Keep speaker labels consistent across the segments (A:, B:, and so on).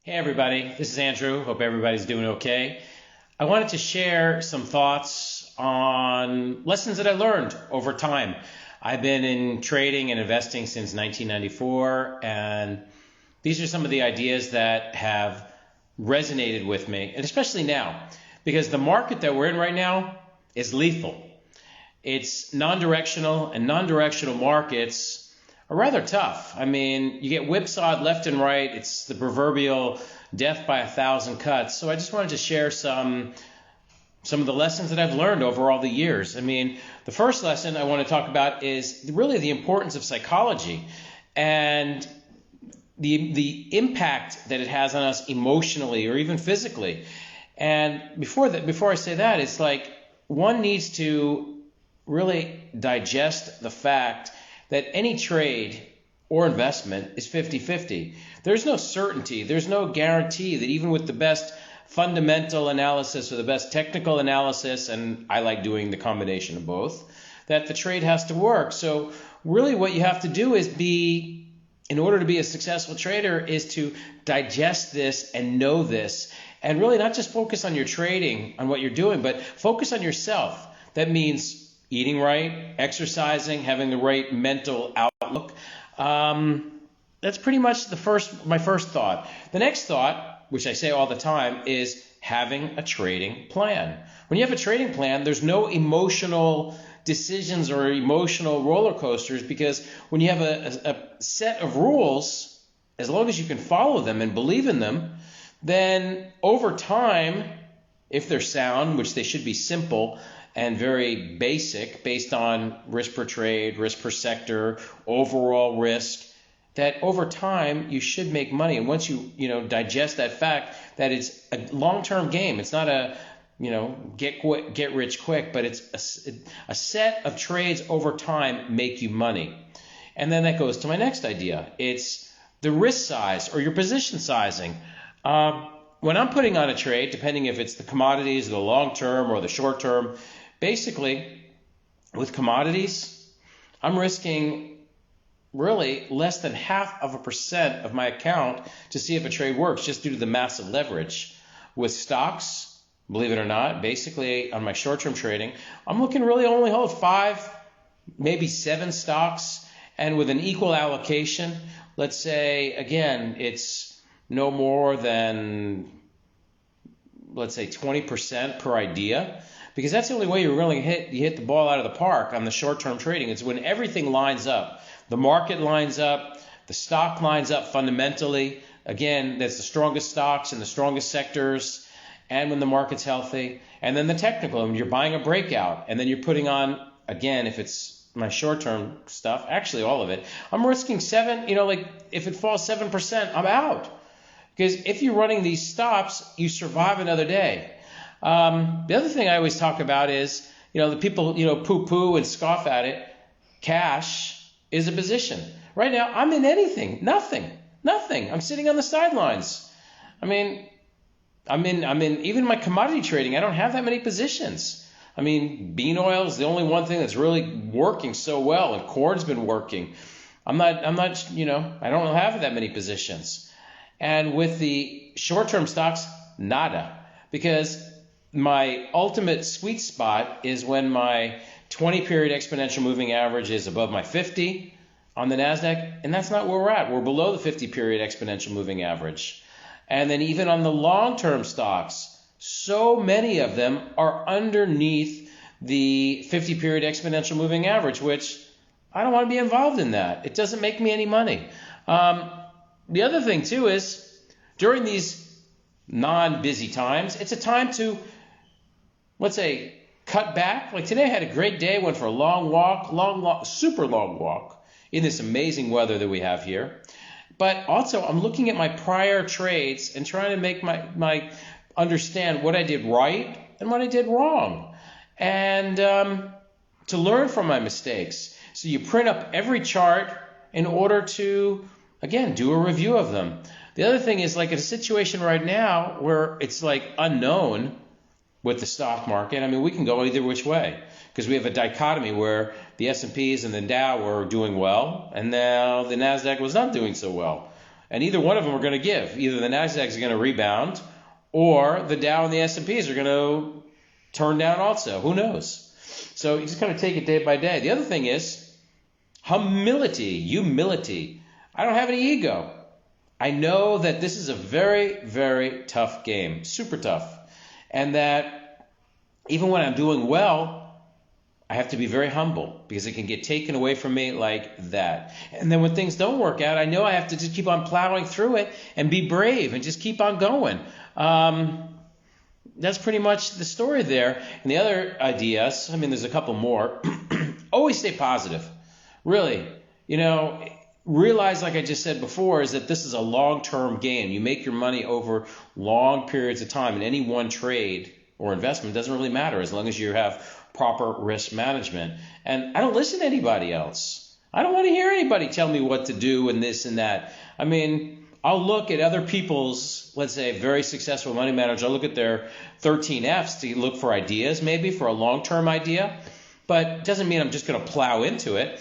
A: Hey everybody, this is Andrew. Hope everybody's doing okay. I wanted to share some thoughts on lessons that I learned over time. I've been in trading and investing since 1994, and these are some of the ideas that have resonated with me, and especially now, because the market that we're in right now is lethal. It's non-directional, and non-directional markets are rather tough. I mean, you get whipsawed left and right. It's the proverbial death by 1,000 cuts. So I just wanted to share some of the lessons that I've learned over all the years. I mean, the first lesson I want to talk about is really the importance of psychology and the impact that it has on us emotionally or even physically. And before I say that, it's like one needs to really digest the fact that any trade or investment is 50-50. There's no certainty. There's no guarantee that even with the best fundamental analysis or the best technical analysis, and I like doing the combination of both, that the trade has to work. So really what you have to do is in order to be a successful trader, is to digest this and know this, and really not just focus on your trading, on what you're doing, but focus on yourself. That means eating right, exercising, having the right mental outlook. That's pretty much my first thought. The next thought, which I say all the time, is having a trading plan. When you have a trading plan, there's no emotional decisions or emotional roller coasters, because when you have a set of rules, as long as you can follow them and believe in them, then over time, if they're sound, which they should be simple and very basic, based on risk per trade, risk per sector, overall risk, that over time you should make money. And once you digest that fact that it's a long-term game, it's not a get rich quick, but it's a set of trades over time make you money. And then that goes to my next idea. It's the risk size or your position sizing. When I'm putting on a trade, depending if it's the commodities, the long term or the short term, basically with commodities, I'm risking really less than 0.5% of my account to see if a trade works, just due to the massive leverage. With stocks, believe it or not, basically on my short-term trading, I'm looking really only hold 5, maybe 7 stocks, and with an equal allocation, let's say, again, it's no more than, let's say, 20% per idea, because that's the only way you really hit the ball out of the park on the short-term trading. It's when everything lines up. The market lines up, the stock lines up fundamentally. Again, that's the strongest stocks and the strongest sectors, and when the market's healthy. And then the technical, and you're buying a breakout, and then you're putting on, again, if it's my short-term stuff, actually all of it, I'm risking 7, like if it falls 7%, I'm out. Because if you're running these stops, you survive another day. The other thing I always talk about is, the people, poo-poo and scoff at it. Cash is a position. Right now, I'm in anything. Nothing. I'm sitting on the sidelines. I mean, I'm in even my commodity trading. I don't have that many positions. I mean, bean oil is the only one thing that's really working so well, and corn's been working. I'm not, I don't have that many positions. And with the short-term stocks, nada. Because my ultimate sweet spot is when my 20-period exponential moving average is above my 50 on the NASDAQ, and that's not where we're at. We're below the 50-period exponential moving average. And then even on the long-term stocks, so many of them are underneath the 50-period exponential moving average, which I don't want to be involved in that. It doesn't make me any money. The other thing, too, is during these non-busy times, it's a time to, let's say, cut back. Like today I had a great day, went for a long walk, super long walk in this amazing weather that we have here. But also I'm looking at my prior trades and trying to make my understand what I did right and what I did wrong, and to learn from my mistakes. So you print up every chart in order to, again, do a review of them. The other thing is, like in a situation right now where it's like unknown with the stock market, I mean, we can go either which way, because we have a dichotomy where the S&Ps and the Dow were doing well, and now the NASDAQ was not doing so well. And either one of them are going to give. Either the Nasdaq is going to rebound, or the Dow and the S&Ps are going to turn down also. Who knows? So you just kind of take it day by day. The other thing is humility. I don't have any ego. I know that this is a very, very tough game, super tough. And that even when I'm doing well, I have to be very humble because it can get taken away from me like that. And then when things don't work out, I know I have to just keep on plowing through it and be brave and just keep on going. That's pretty much the story there. And the other ideas, there's a couple more. Always stay positive. Really, realize, like I just said before, is that this is a long-term game. You make your money over long periods of time, and any one trade or investment doesn't really matter as long as you have proper risk management. And I don't listen to anybody else. I don't want to hear anybody tell me what to do and this and that. I'll look at other people's, let's say, very successful money managers. I'll look at their 13 Fs to look for ideas, maybe for a long-term idea, but it doesn't mean I'm just going to plow into it.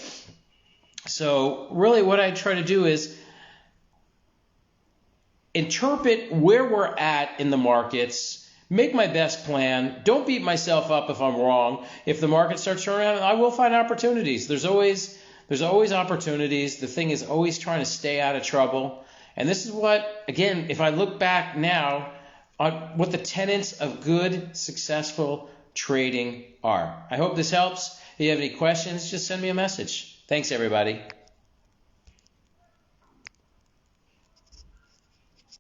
A: So really what I try to do is interpret where we're at in the markets, make my best plan, don't beat myself up if I'm wrong. If the market starts turning around, I will find opportunities. There's always opportunities. The thing is always trying to stay out of trouble. And this is what, again, if I look back now on what the tenets of good, successful trading are. I hope this helps. If you have any questions, just send me a message. Thanks, everybody.